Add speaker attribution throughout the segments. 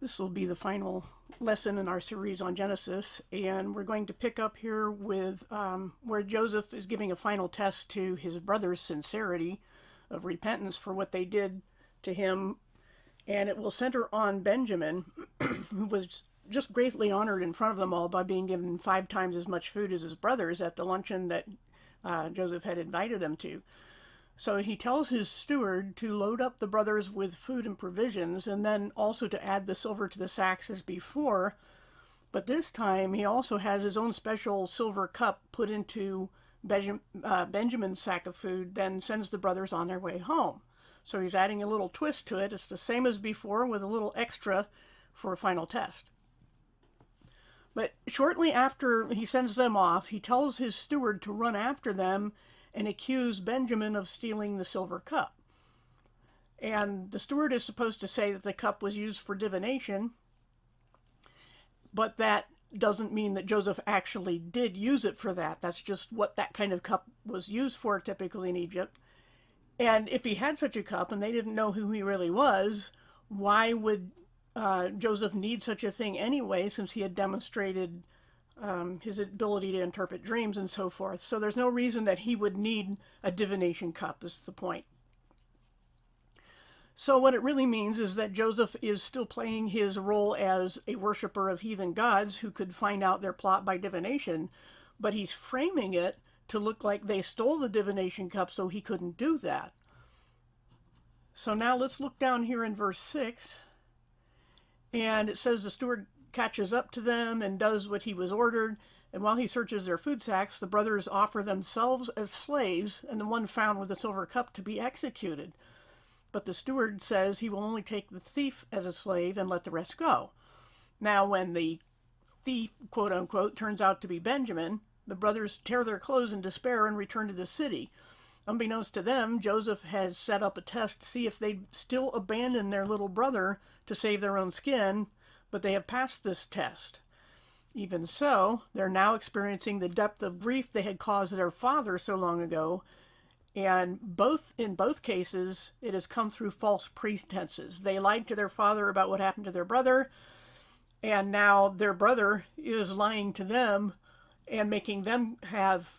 Speaker 1: This will be the final lesson in our series on Genesis, and we're going to pick up here with where Joseph is giving a final test to his brother's sincerity of repentance for what they did to him, and it will center on Benjamin, who was just greatly honored in front of them all by being given 5 times as much food as his brothers at the luncheon that Joseph had invited them to. So he tells his steward to load up the brothers with food and provisions, and then also to add the silver to the sacks as before. But this time he also has his own special silver cup put into Benjamin's sack of food, then sends the brothers on their way home. So he's adding a little twist to it. It's the same as before with a little extra for a final test. But shortly after he sends them off, he tells his steward to run after them and accuse Benjamin of stealing the silver cup. And the steward is supposed to say that the cup was used for divination, but that doesn't mean that Joseph actually did use it for that. That's just what that kind of cup was used for typically in Egypt. And if he had such a cup and they didn't know who he really was, why would Joseph need such a thing anyway, since he had demonstrated his ability to interpret dreams and so forth? So there's no reason that he would need a divination cup, is the point. So what it really means is that Joseph is still playing his role as a worshiper of heathen gods who could find out their plot by divination, but he's framing it to look like they stole the divination cup so he couldn't do that. So now let's look down here in verse 6, and it says the steward catches up to them and does what he was ordered. And while he searches their food sacks, the brothers offer themselves as slaves and the one found with the silver cup to be executed. But the steward says he will only take the thief as a slave and let the rest go. Now, when the thief, quote unquote, turns out to be Benjamin, the brothers tear their clothes in despair and return to the city. Unbeknownst to them, Joseph has set up a test to see if they'd still abandon their little brother to save their own skin, but they have passed this test. Even so, they're now experiencing the depth of grief they had caused their father so long ago, and in both cases, it has come through false pretenses. They lied to their father about what happened to their brother, and now their brother is lying to them and making them have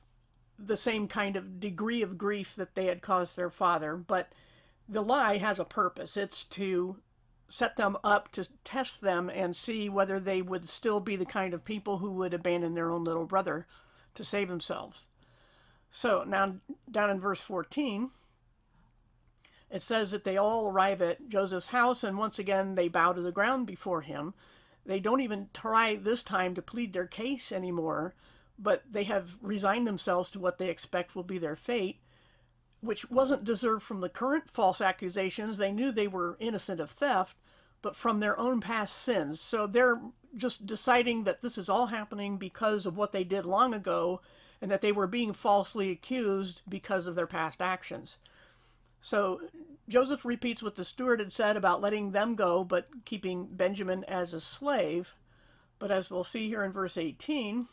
Speaker 1: the same kind of degree of grief that they had caused their father. But the lie has a purpose. It's to set them up to test them and see whether they would still be the kind of people who would abandon their own little brother to save themselves. So now down in verse 14, it says that they all arrive at Joseph's house, and once again they bow to the ground before him. They don't even try this time to plead their case anymore, but they have resigned themselves to what they expect will be their fate, which wasn't deserved from the current false accusations. They knew they were innocent of theft, but from their own past sins. So they're just deciding that this is all happening because of what they did long ago, and that they were being falsely accused because of their past actions. So Joseph repeats what the steward had said about letting them go, but keeping Benjamin as a slave. But as we'll see here in verse 18,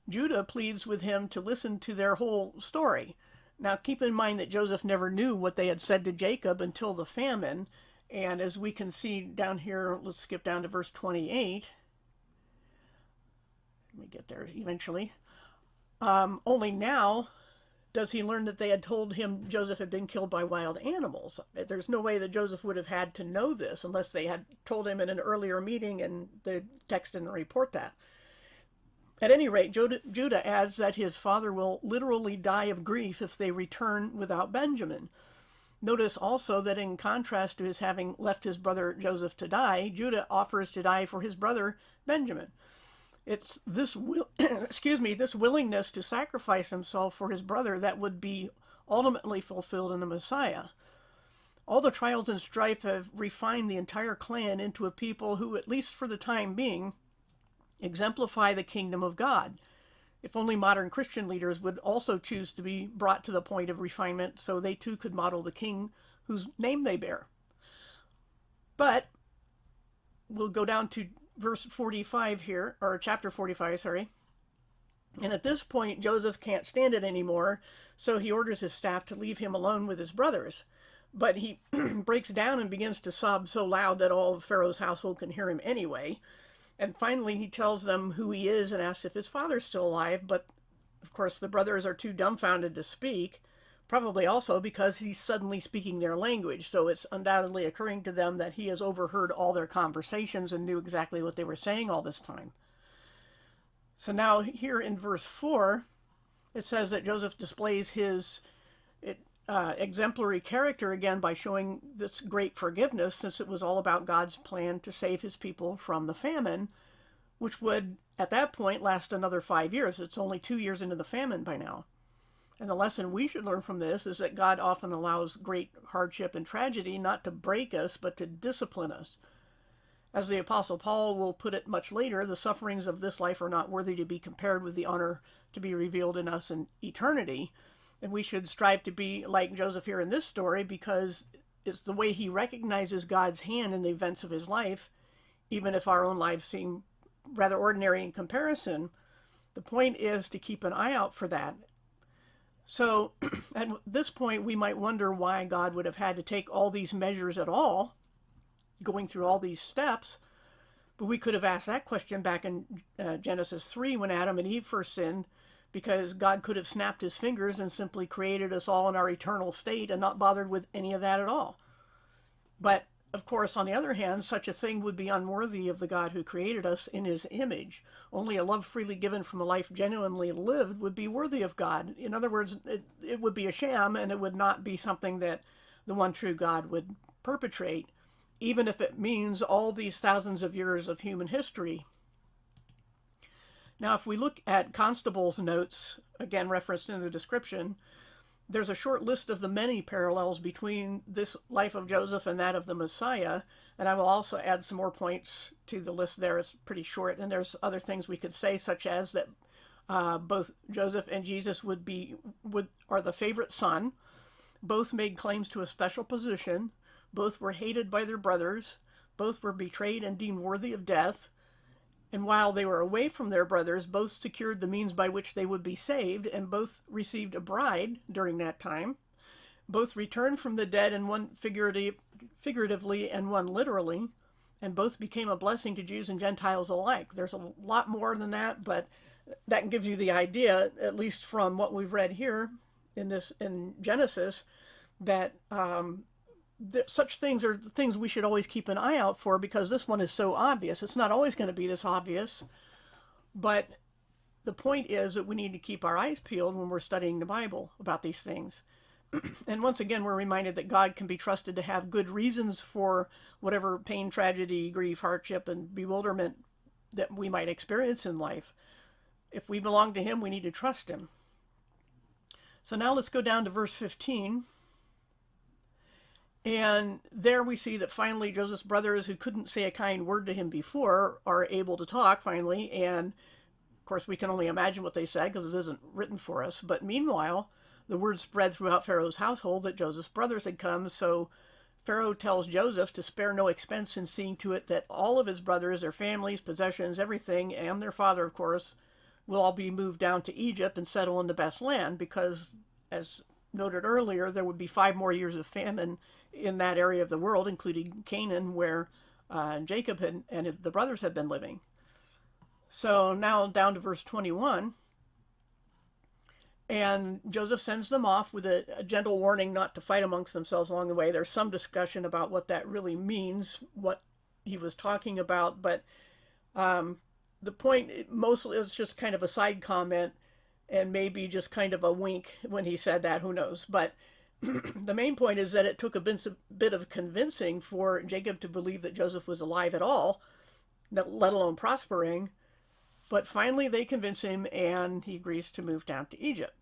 Speaker 1: Judah pleads with him to listen to their whole story. Now keep in mind that Joseph never knew what they had said to Jacob until the famine. And as we can see down here, let's skip down to verse 28. Let me get there eventually. Only now does he learn that they had told him Joseph had been killed by wild animals. There's no way that Joseph would have had to know this unless they had told him in an earlier meeting, and the text didn't report that. At any rate, Judah adds that his father will literally die of grief if they return without Benjamin. Notice also that in contrast to his having left his brother Joseph to die, Judah offers to die for his brother Benjamin. It's this this willingness to sacrifice himself for his brother that would be ultimately fulfilled in the Messiah. All the trials and strife have refined the entire clan into a people who, at least for the time being, exemplify the kingdom of God. If only modern Christian leaders would also choose to be brought to the point of refinement so they too could model the king whose name they bear. But we'll go down to verse 45 here, or chapter 45, sorry. And at this point, Joseph can't stand it anymore, so he orders his staff to leave him alone with his brothers. But he breaks down and begins to sob so loud that all of Pharaoh's household can hear him anyway. And finally, he tells them who he is and asks if his father's still alive. But of course, the brothers are too dumbfounded to speak, probably also because he's suddenly speaking their language. So it's undoubtedly occurring to them that he has overheard all their conversations and knew exactly what they were saying all this time. So now, here in verse 4, it says that Joseph displays his exemplary character again by showing this great forgiveness, since it was all about God's plan to save his people from the famine, which would at that point last another 5 years. It's only 2 years into the famine by now. And the lesson we should learn from this is that God often allows great hardship and tragedy not to break us, but to discipline us. As the Apostle Paul will put it much later, the sufferings of this life are not worthy to be compared with the honor to be revealed in us in eternity. And we should strive to be like Joseph here in this story, because it's the way he recognizes God's hand in the events of his life, even if our own lives seem rather ordinary in comparison. The point is to keep an eye out for that. So at this point, we might wonder why God would have had to take all these measures at all, going through all these steps. But we could have asked that question back in Genesis 3 when Adam and Eve first sinned, because God could have snapped his fingers and simply created us all in our eternal state and not bothered with any of that at all. But, of course, on the other hand, such a thing would be unworthy of the God who created us in his image. Only a love freely given from a life genuinely lived would be worthy of God. In other words, it would be a sham, and it would not be something that the one true God would perpetrate, even if it means all these thousands of years of human history. Now, if we look at Constable's notes, again referenced in the description, there's a short list of the many parallels between this life of Joseph and that of the Messiah, and I will also add some more points to the list there. It's pretty short, and there's other things we could say, such as that both Joseph and Jesus are the favorite son. Both made claims to a special position. Both were hated by their brothers. Both were betrayed and deemed worthy of death. And while they were away from their brothers, both secured the means by which they would be saved, and both received a bride during that time. Both returned from the dead, and one figuratively and one literally, and both became a blessing to Jews and Gentiles alike. There's a lot more than that, but that gives you the idea, at least from what we've read here in Genesis, that such things are things we should always keep an eye out for, because this one is so obvious. It's not always going to be this obvious, but the point is that we need to keep our eyes peeled when we're studying the Bible about these things. And once again, we're reminded that God can be trusted to have good reasons for whatever pain, tragedy, grief, hardship, and bewilderment that we might experience in life. If we belong to him, we need to trust him. So now let's go down to verse 15. And there we see that finally Joseph's brothers, who couldn't say a kind word to him before, are able to talk finally. And of course, we can only imagine what they said because it isn't written for us. But meanwhile, the word spread throughout Pharaoh's household that Joseph's brothers had come. So Pharaoh tells Joseph to spare no expense in seeing to it that all of his brothers, their families, possessions, everything, and their father, of course, will all be moved down to Egypt and settle in the best land, because, as noted earlier, there would be 5 more years of famine in that area of the world, including Canaan, where Jacob and the brothers had been living. So now down to verse 21. And Joseph sends them off with a gentle warning not to fight amongst themselves along the way. There's some discussion about what that really means, what he was talking about, but the point mostly is just kind of a side comment, and maybe just kind of a wink when he said that, who knows. But the main point is that it took a bit of convincing for Jacob to believe that Joseph was alive at all, let alone prospering. But finally they convince him, and he agrees to move down to Egypt.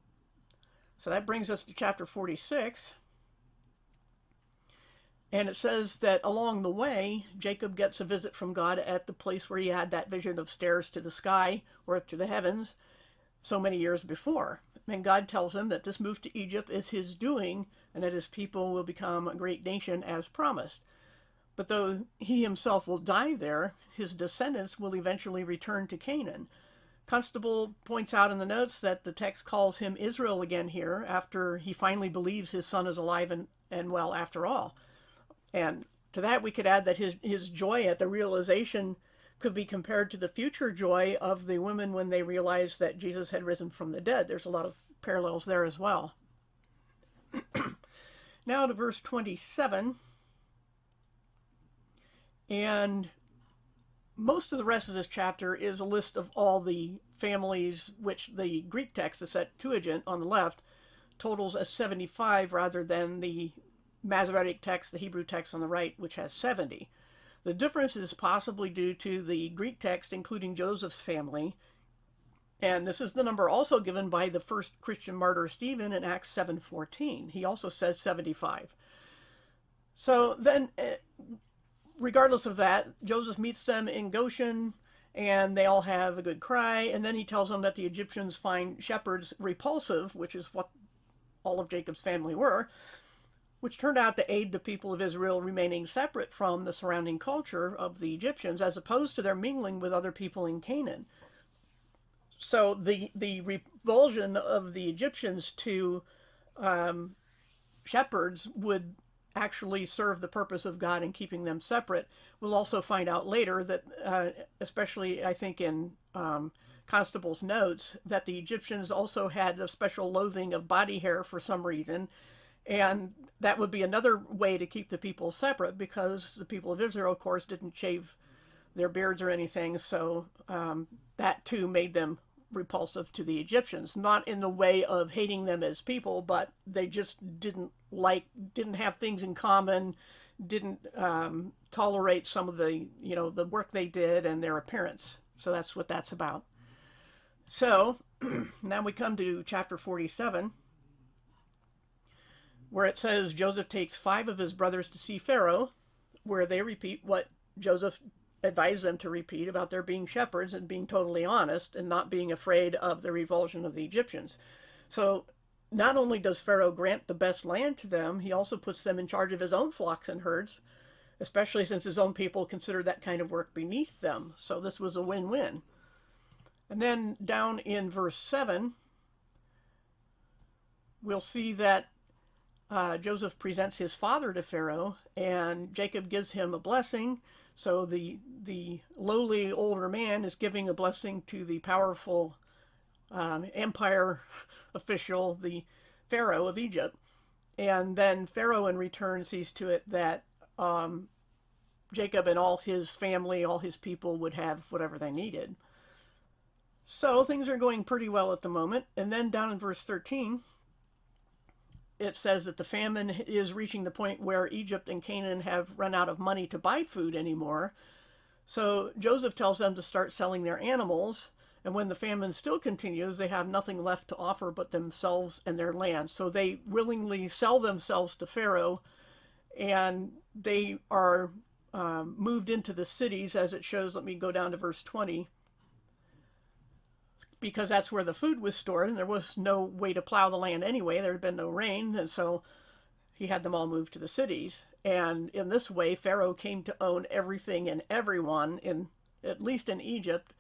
Speaker 1: So that brings us to chapter 46. And it says that along the way, Jacob gets a visit from God at the place where he had that vision of stairs to the sky, or to the heavens, so many years before. And God tells him that this move to Egypt is his doing, and that his people will become a great nation as promised. But though he himself will die there, his descendants will eventually return to Canaan. Constable points out in the notes that the text calls him Israel again here, after he finally believes his son is alive and well after all. And to that we could add that his joy at the realization could be compared to the future joy of the women when they realized that Jesus had risen from the dead. There's a lot of parallels there as well. Now to verse 27. And most of the rest of this chapter is a list of all the families, which the Greek text, the Septuagint on the left, totals as 75 rather than the Masoretic text, the Hebrew text on the right, which has 70. The difference is possibly due to the Greek text including Joseph's family, and this is the number also given by the first Christian martyr Stephen in Acts 7:14. He also says 75. So then, regardless of that, Joseph meets them in Goshen, and they all have a good cry, and then he tells them that the Egyptians find shepherds repulsive, which is what all of Jacob's family were, which turned out to aid the people of Israel remaining separate from the surrounding culture of the Egyptians, as opposed to their mingling with other people in Canaan. So the revulsion of the Egyptians to shepherds would actually serve the purpose of God in keeping them separate. We'll also find out later that, especially I think in Constable's notes, that the Egyptians also had a special loathing of body hair for some reason, and that would be another way to keep the people separate, because the people of Israel, of course, didn't shave their beards or anything, so that too made them repulsive to the Egyptians, not in the way of hating them as people, but they just didn't have things in common, didn't tolerate some of the the work they did and their appearance. So that's what that's about. So now we come to chapter 47, where it says Joseph takes 5 of his brothers to see Pharaoh, where they repeat what Joseph advised them to repeat about their being shepherds and being totally honest and not being afraid of the revulsion of the Egyptians. So not only does Pharaoh grant the best land to them, he also puts them in charge of his own flocks and herds, especially since his own people consider that kind of work beneath them. So this was a win-win. And then down in verse 7, we'll see that Joseph presents his father to Pharaoh, and Jacob gives him a blessing. So the lowly older man is giving a blessing to the powerful empire official, the Pharaoh of Egypt. And then Pharaoh in return sees to it that Jacob and all his family, all his people would have whatever they needed. So things are going pretty well at the moment. And then down in verse 13, it says that the famine is reaching the point where Egypt and Canaan have run out of money to buy food anymore. So Joseph tells them to start selling their animals, and when the famine still continues, they have nothing left to offer but themselves and their land. So they willingly sell themselves to Pharaoh, and they are moved into the cities, as it shows. Let me go down to verse 20. Because that's where the food was stored, and there was no way to plow the land anyway. There had been no rain, and so he had them all moved to the cities. And in this way, Pharaoh came to own everything and everyone, at least in Egypt.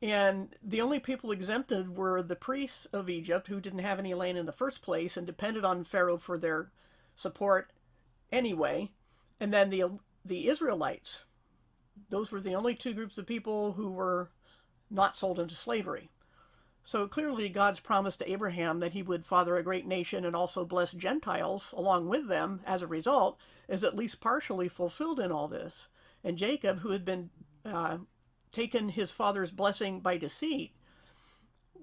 Speaker 1: And the only people exempted were the priests of Egypt, who didn't have any land in the first place and depended on Pharaoh for their support anyway. And then the Israelites. Those were the only 2 groups of people who were not sold into slavery. So clearly God's promise to Abraham that he would father a great nation and also bless Gentiles along with them as a result is at least partially fulfilled in all this. And Jacob, who had been taken his father's blessing by deceit,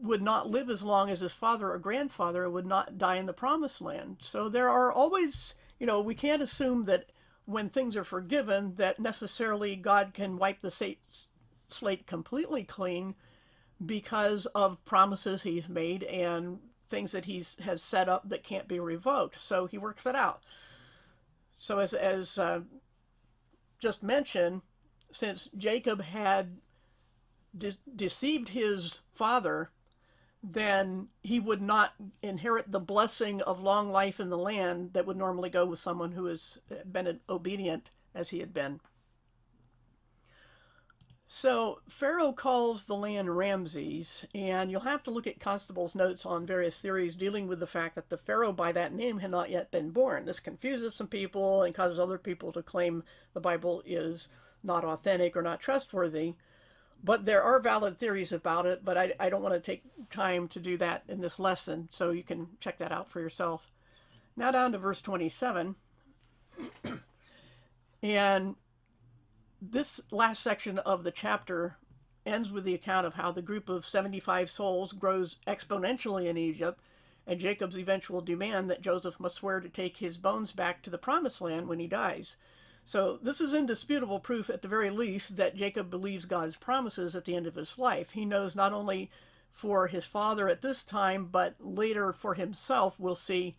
Speaker 1: would not live as long as his father or grandfather, would not die in the promised land. So there are always, we can't assume that when things are forgiven that necessarily God can wipe the slate completely clean, because of promises he's made and things that has set up that can't be revoked. So he works it out. So as just mentioned, since Jacob had deceived his father, then he would not inherit the blessing of long life in the land that would normally go with someone who has been obedient as he had been. So Pharaoh calls the land Ramses, and you'll have to look at Constable's notes on various theories dealing with the fact that the Pharaoh by that name had not yet been born. This confuses some people and causes other people to claim the Bible is not authentic or not trustworthy. But there are valid theories about it, but I don't want to take time to do that in this lesson, so you can check that out for yourself. Now down to verse 27. And this last section of the chapter ends with the account of how the group of 75 souls grows exponentially in Egypt, and Jacob's eventual demand that Joseph must swear to take his bones back to the promised land when he dies. So this is indisputable proof, at the very least, that Jacob believes God's promises at the end of his life. He knows not only for his father at this time, but later for himself, we'll see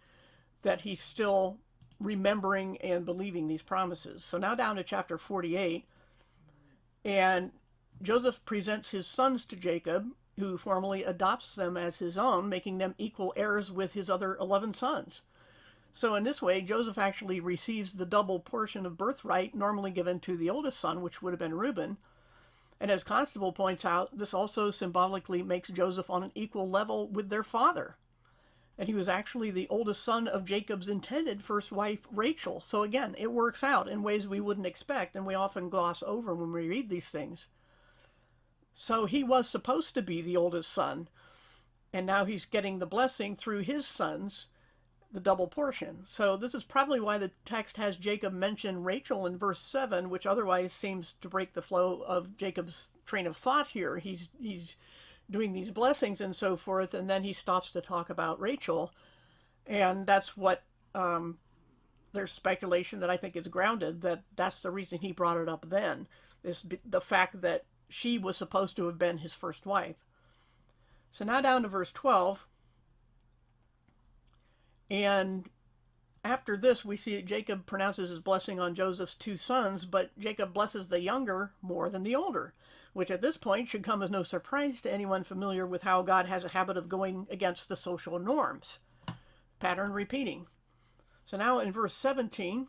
Speaker 1: that he's still remembering and believing these promises. So now down to chapter 48, and Joseph presents his sons to Jacob, who formally adopts them as his own, making them equal heirs with his other 11 sons. So in this way, Joseph actually receives the double portion of birthright normally given to the oldest son, which would have been Reuben. And as Constable points out, this also symbolically makes Joseph on an equal level with their father. And he was actually the oldest son of Jacob's intended first wife, Rachel. So again, it works out in ways we wouldn't expect, and we often gloss over when we read these things. So he was supposed to be the oldest son, and now he's getting the blessing through his sons, the double portion. So this is probably why the text has Jacob mention Rachel in verse 7, which otherwise seems to break the flow of Jacob's train of thought here. He's doing these blessings and so forth, and then he stops to talk about Rachel. And that's what there's speculation that I think is grounded, that that's the reason he brought it up then, is the fact that she was supposed to have been his first wife. So now down to verse 12. And after this, we see that Jacob pronounces his blessing on Joseph's two sons, but Jacob blesses the younger more than the older, which at this point should come as no surprise to anyone familiar with how God has a habit of going against the social norms. Pattern repeating. So now in verse 17,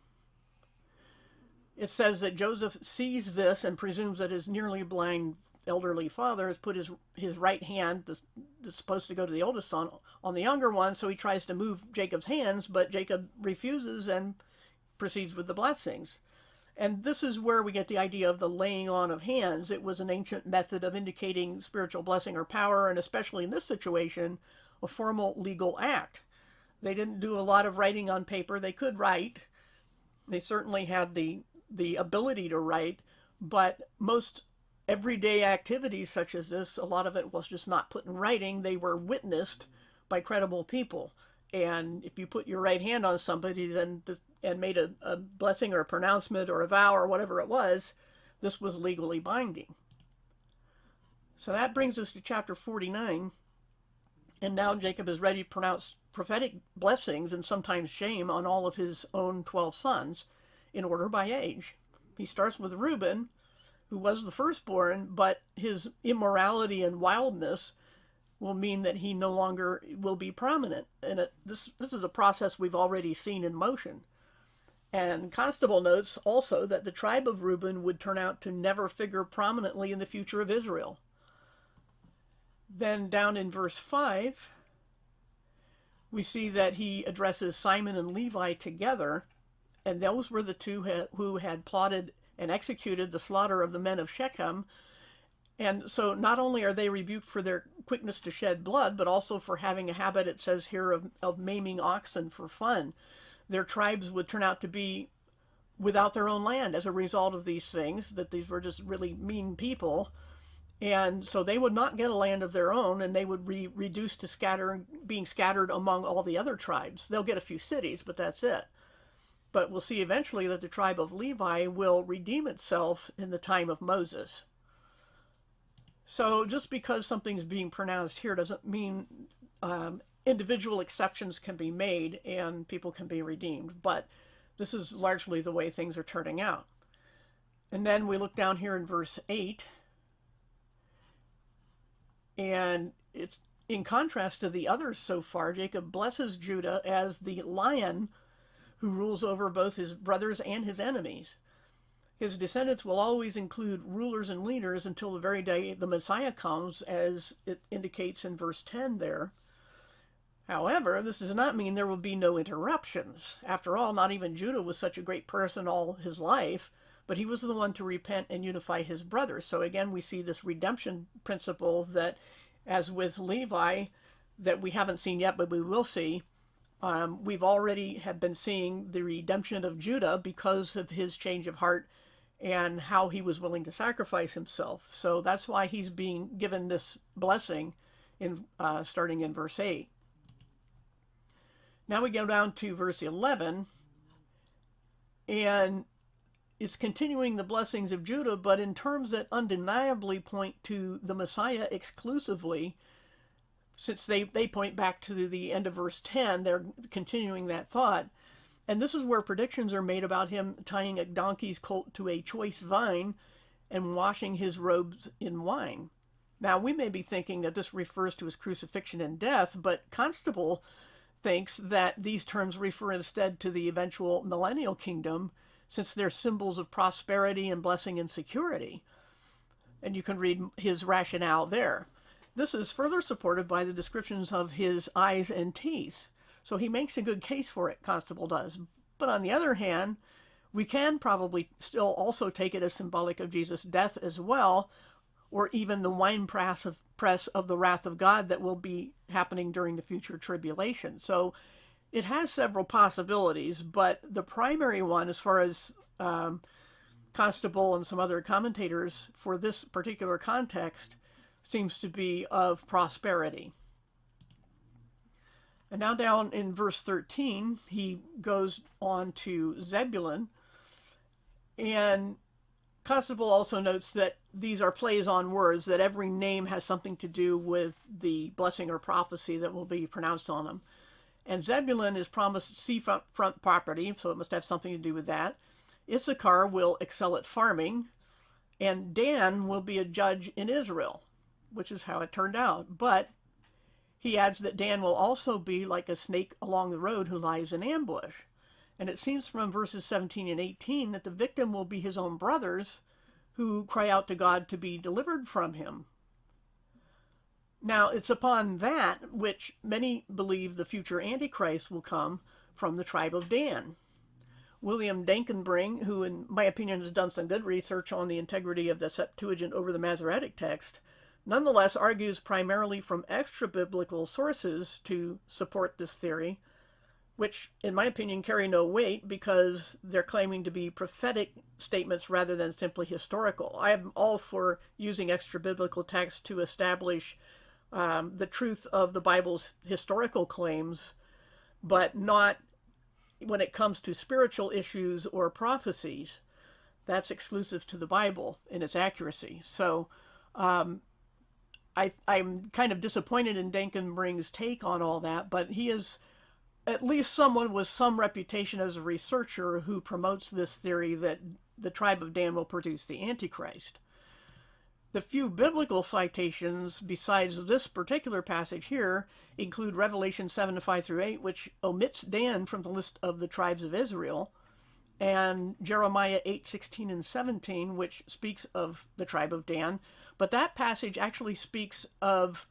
Speaker 1: it says that Joseph sees this and presumes that his nearly blind elderly father has put his right hand, this supposed to go to the oldest son, on the younger one, so he tries to move Jacob's hands, but Jacob refuses and proceeds with the blessings. And this is where we get the idea of the laying on of hands. It was an ancient method of indicating spiritual blessing or power, and especially in this situation, a formal legal act. They didn't do a lot of writing on paper. They could write. They certainly had the ability to write, but most everyday activities such as this, a lot of it was just not put in writing. They were witnessed by credible people. And if you put your right hand on somebody and made a blessing or a pronouncement or a vow or whatever it was, this was legally binding. So that brings us to chapter 49. And now Jacob is ready to pronounce prophetic blessings and sometimes shame on all of his own 12 sons in order by age. He starts with Reuben, who was the firstborn, but his immorality and wildness will mean that he no longer will be prominent. And this is a process we've already seen in motion. And Constable notes also that the tribe of Reuben would turn out to never figure prominently in the future of Israel. Then down in verse 5, we see that he addresses Simon and Levi together, and those were the two who had plotted and executed the slaughter of the men of Shechem. And so not only are they rebuked for their quickness to shed blood, but also for having a habit, it says here, of maiming oxen for fun. Their tribes would turn out to be without their own land as a result of these things, that these were just really mean people. And so they would not get a land of their own, and they would be reduced to being scattered among all the other tribes. They'll get a few cities, but that's it. But we'll see eventually that the tribe of Levi will redeem itself in the time of Moses. So just because something's being pronounced here doesn't mean individual exceptions can be made and people can be redeemed. But this is largely the way things are turning out. And then we look down here in verse 8. And it's in contrast to the others so far. Jacob blesses Judah as the lion who rules over both his brothers and his enemies. His descendants will always include rulers and leaders until the very day the Messiah comes, as it indicates in verse 10 there. However, this does not mean there will be no interruptions. After all, not even Judah was such a great person all his life, but he was the one to repent and unify his brothers. So again, we see this redemption principle that, as with Levi, that we haven't seen yet, but we will see. We've already have been seeing the redemption of Judah because of his change of heart and how he was willing to sacrifice himself. So that's why he's being given this blessing in starting in verse 8. Now we go down to verse 11, and it's continuing the blessings of Judah, but in terms that undeniably point to the Messiah exclusively. Since they point back to the end of verse 10, they're continuing that thought. And this is where predictions are made about him tying a donkey's colt to a choice vine and washing his robes in wine. Now, we may be thinking that this refers to his crucifixion and death, but Constable thinks that these terms refer instead to the eventual millennial kingdom, since they're symbols of prosperity and blessing and security. And you can read his rationale there. This is further supported by the descriptions of his eyes and teeth. So he makes a good case for it, Constable does. But on the other hand, we can probably still also take it as symbolic of Jesus' death as well, or even the winepress of the wrath of God that will be happening during the future tribulation. So it has several possibilities, but the primary one, as far as Constable and some other commentators for this particular context, seems to be of prosperity. And now down in verse 13, he goes on to Zebulun, and Constable also notes that these are plays on words, that every name has something to do with the blessing or prophecy that will be pronounced on them. And Zebulun is promised seafront property, so it must have something to do with that. Issachar will excel at farming, and Dan will be a judge in Israel, which is how it turned out. But he adds that Dan will also be like a snake along the road who lies in ambush. And it seems from verses 17 and 18 that the victim will be his own brothers who cry out to God to be delivered from him. Now, it's upon that which many believe the future Antichrist will come from the tribe of Dan. William Dankenbring, who in my opinion has done some good research on the integrity of the Septuagint over the Masoretic text, nonetheless argues primarily from extra-biblical sources to support this theory, which, in my opinion, carry no weight because they're claiming to be prophetic statements rather than simply historical. I am all for using extra-biblical text to establish the truth of the Bible's historical claims, but not when it comes to spiritual issues or prophecies. That's exclusive to the Bible in its accuracy. So I'm kind of disappointed in Dankenbring's take on all that, but he is at least someone with some reputation as a researcher who promotes this theory that the tribe of Dan will produce the Antichrist. The few biblical citations besides this particular passage here include Revelation 7, 5 through 8, which omits Dan from the list of the tribes of Israel, and Jeremiah 8, 16 and 17, which speaks of the tribe of Dan. But that passage actually speaks of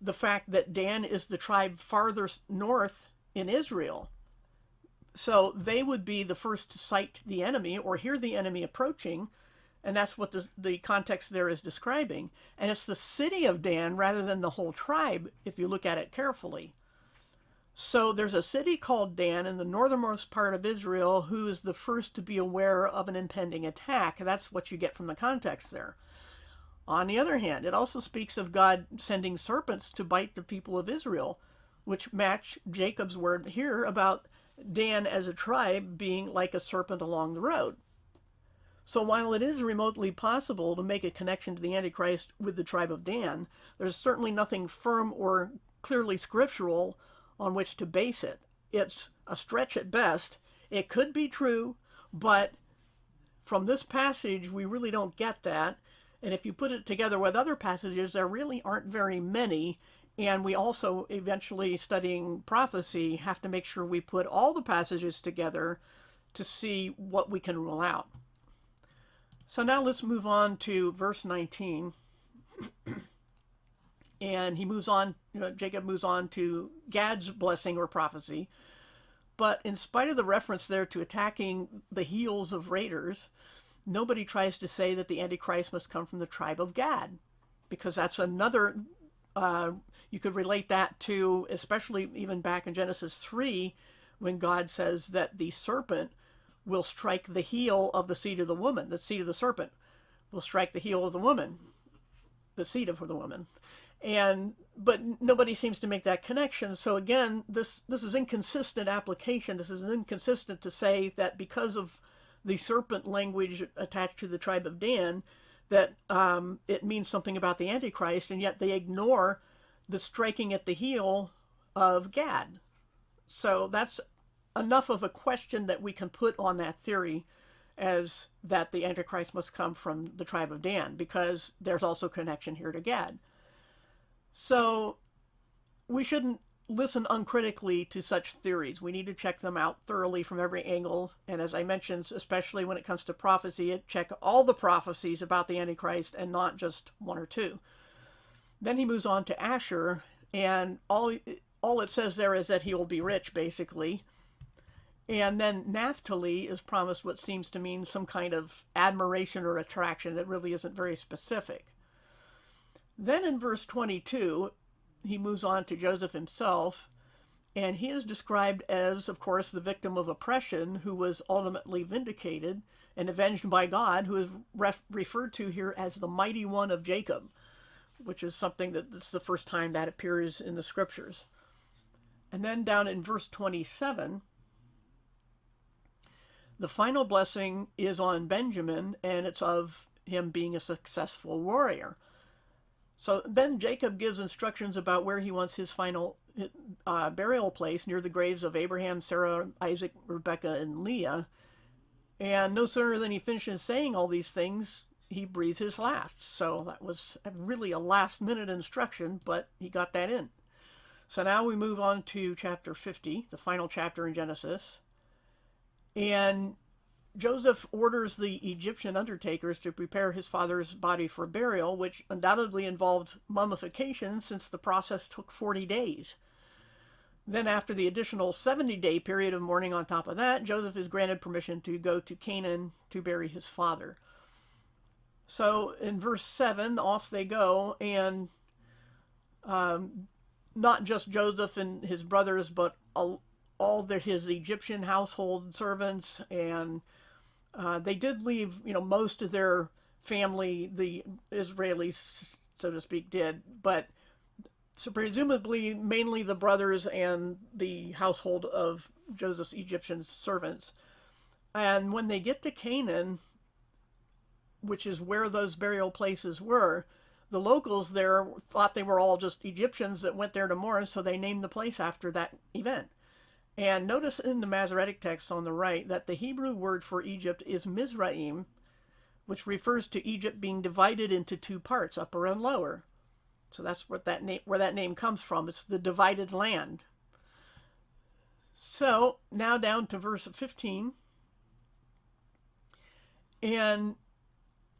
Speaker 1: the fact that Dan is the tribe farthest north in Israel. So they would be the first to sight the enemy or hear the enemy approaching, and that's what the context there is describing. And it's the city of Dan rather than the whole tribe, if you look at it carefully. So there's a city called Dan in the northernmost part of Israel who is the first to be aware of an impending attack. That's what you get from the context there. On the other hand, it also speaks of God sending serpents to bite the people of Israel, which match Jacob's word here about Dan as a tribe being like a serpent along the road. So while it is remotely possible to make a connection to the Antichrist with the tribe of Dan, there's certainly nothing firm or clearly scriptural on which to base it. It's a stretch at best. It could be true, but from this passage, we really don't get that. And if you put it together with other passages, there really aren't very many. And we also, eventually studying prophecy, have to make sure we put all the passages together to see what we can rule out. So now let's move on to verse 19. And he moves on, Jacob moves on to Gad's blessing or prophecy. But in spite of the reference there to attacking the heels of raiders, nobody tries to say that the Antichrist must come from the tribe of Gad, because that's another, you could relate that to, especially even back in Genesis 3, when God says that the serpent will strike the heel of the seed of the woman. The seed of the serpent will strike the heel of the woman, the seed of the woman. But nobody seems to make that connection. So again, this is inconsistent application. This is inconsistent to say that because of the serpent language attached to the tribe of Dan, that it means something about the Antichrist, and yet they ignore the striking at the heel of Gad. So that's enough of a question that we can put on that theory, as that the Antichrist must come from the tribe of Dan, because there's also connection here to Gad. So we shouldn't listen uncritically to such theories. We need to check them out thoroughly from every angle. And as I mentioned, especially when it comes to prophecy, check all the prophecies about the Antichrist and not just one or two. Then he moves on to Asher, and all it says there is that he will be rich, basically. And then Naphtali is promised what seems to mean some kind of admiration or attraction that really isn't very specific. Then in verse 22, he moves on to Joseph himself, and he is described as, of course, the victim of oppression who was ultimately vindicated and avenged by God, who is referred to here as the mighty one of Jacob, which is something that's the first time that appears in the scriptures. And then down in verse 27, the final blessing is on Benjamin, and it's of him being a successful warrior. So then Jacob gives instructions about where he wants his final burial place, near the graves of Abraham, Sarah, Isaac, Rebekah, and Leah. And no sooner than he finishes saying all these things, he breathes his last. So that was really a last-minute instruction, but he got that in. So now we move on to chapter 50, the final chapter in Genesis. And Joseph orders the Egyptian undertakers to prepare his father's body for burial, which undoubtedly involved mummification, since the process took 40 days. Then after the additional 70-day period of mourning on top of that, Joseph is granted permission to go to Canaan to bury his father. So in verse 7, off they go, and not just Joseph and his brothers, but his Egyptian household servants, and they did leave, most of their family, the Israelis, so to speak, did, but so presumably mainly the brothers and the household of Joseph's Egyptian servants. And when they get to Canaan, which is where those burial places were, the locals there thought they were all just Egyptians that went there to mourn, so they named the place after that event. And notice in the Masoretic text on the right that the Hebrew word for Egypt is Mizraim, which refers to Egypt being divided into two parts, upper and lower. So that's where that name comes from. It's the divided land. So now down to verse 15. And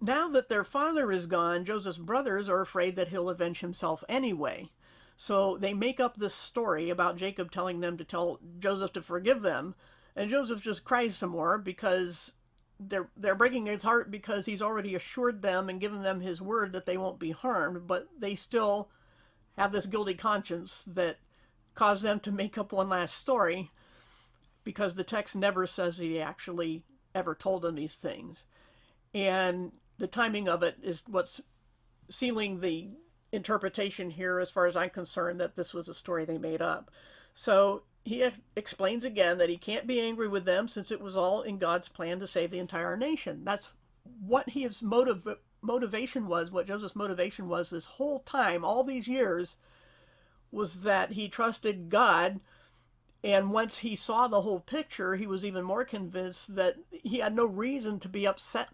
Speaker 1: now that their father is gone, Joseph's brothers are afraid that he'll avenge himself anyway. So they make up this story about Jacob telling them to tell Joseph to forgive them. And Joseph just cries some more because they're breaking his heart, because he's already assured them and given them his word that they won't be harmed, but they still have this guilty conscience that caused them to make up one last story, because the text never says he actually ever told them these things. And the timing of it is what's sealing the interpretation here, as far as I'm concerned, that this was a story they made up. So he explains again that he can't be angry with them, since it was all in God's plan to save the entire nation. That's what his motivation was, what Joseph's motivation was this whole time, all these years, was that he trusted God. And once he saw the whole picture, he was even more convinced that he had no reason to be upset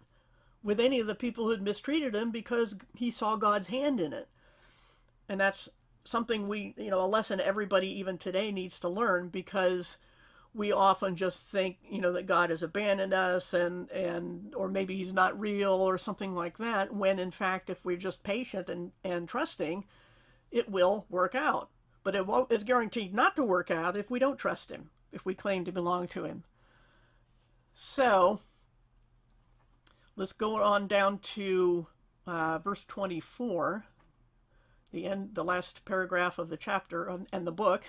Speaker 1: with any of the people who had mistreated him, because he saw God's hand in it. And that's something a lesson everybody even today needs to learn, because we often just think, that God has abandoned us or maybe he's not real or something like that, when in fact, if we're just patient and trusting, it will work out. But it's guaranteed not to work out if we don't trust him, if we claim to belong to him. So let's go on down to verse 24, the last paragraph of the chapter and the book.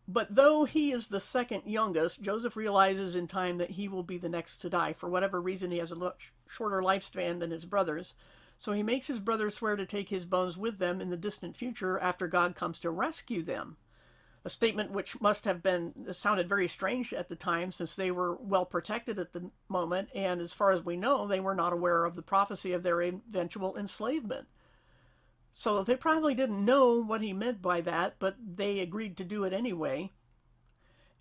Speaker 1: But though he is the second youngest, Joseph realizes in time that he will be the next to die. For whatever reason, he has a shorter lifespan than his brothers. So he makes his brothers swear to take his bones with them in the distant future after God comes to rescue them. A statement which must have sounded very strange at the time, since they were well protected at the moment, and as far as we know, they were not aware of the prophecy of their eventual enslavement. So they probably didn't know what he meant by that, but they agreed to do it anyway.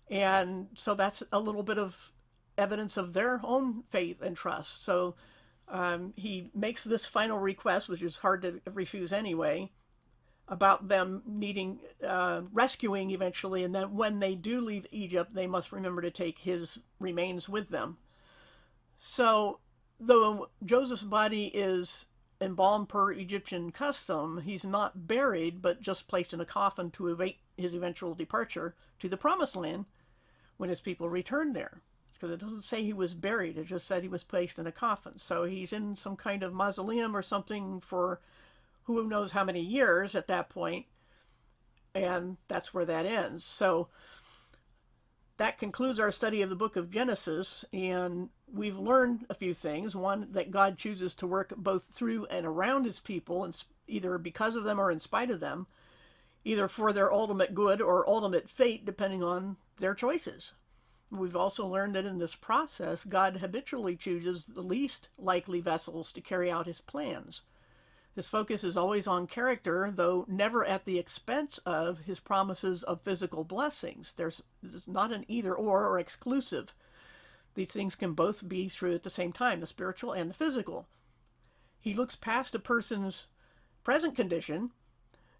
Speaker 1: And so that's a little bit of evidence of their own faith and trust. So he makes this final request, which is hard to refuse anyway, about them needing rescuing eventually, and that when they do leave Egypt, they must remember to take his remains with them. So though Joseph's body is embalmed per Egyptian custom, he's not buried, but just placed in a coffin to await his eventual departure to the promised land when his people return there. Because it doesn't say he was buried, it just said he was placed in a coffin. So he's in some kind of mausoleum or something for who knows how many years at that point, and that's where that ends. So that concludes our study of the book of Genesis, and we've learned a few things. One, that God chooses to work both through and around his people, and either because of them or in spite of them, either for their ultimate good or ultimate fate, depending on their choices. We've also learned that in this process, God habitually chooses the least likely vessels to carry out his plans. His focus is always on character, though never at the expense of his promises of physical blessings. There's not an either or exclusive. These things can both be true at the same time, the spiritual and the physical. He looks past a person's present condition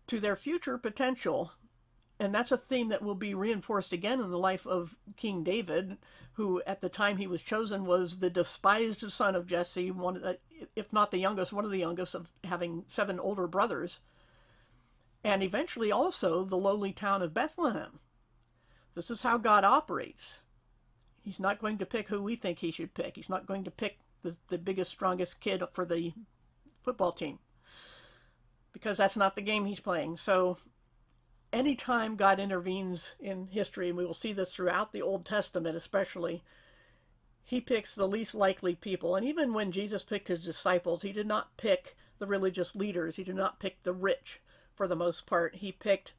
Speaker 1: to their future potential. And that's a theme that will be reinforced again in the life of King David, who at the time he was chosen was the despised son of Jesse, if not the youngest, one of the youngest of having 7 older brothers, and eventually also the lowly town of Bethlehem. This is how God operates. He's not going to pick who we think he should pick. He's not going to pick the biggest, strongest kid for the football team, because that's not the game he's playing. So anytime God intervenes in history, and we will see this throughout the Old Testament especially, he picks the least likely people. And even when Jesus picked his disciples, he did not pick the religious leaders. He did not pick the rich for the most part. He picked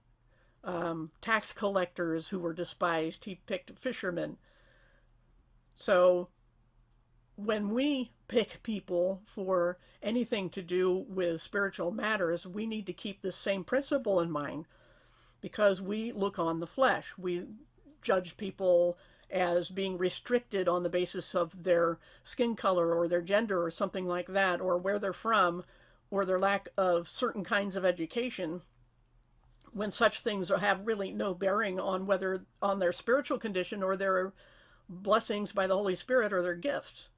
Speaker 1: tax collectors who were despised. He picked fishermen. So when we pick people for anything to do with spiritual matters, we need to keep this same principle in mind, because we look on the flesh. We judge people as being restricted on the basis of their skin color or their gender or something like that, or where they're from, or their lack of certain kinds of education, when such things have really no bearing on their spiritual condition or their blessings by the Holy Spirit or their gifts.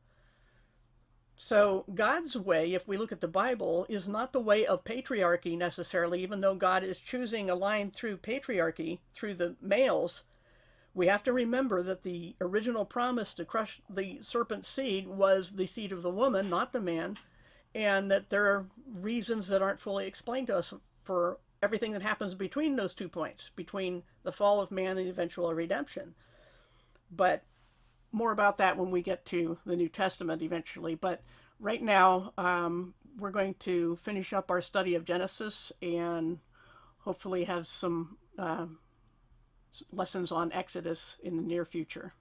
Speaker 1: So God's way, if we look at the Bible, is not the way of patriarchy necessarily, even though God is choosing a line through patriarchy, through the males. We have to remember that the original promise to crush the serpent's seed was the seed of the woman, not the man, and that there are reasons that aren't fully explained to us for everything that happens between those 2 points, between the fall of man and eventual redemption. But more about that when we get to the New Testament eventually. But right now, we're going to finish up our study of Genesis and hopefully have some lessons on Exodus in the near future.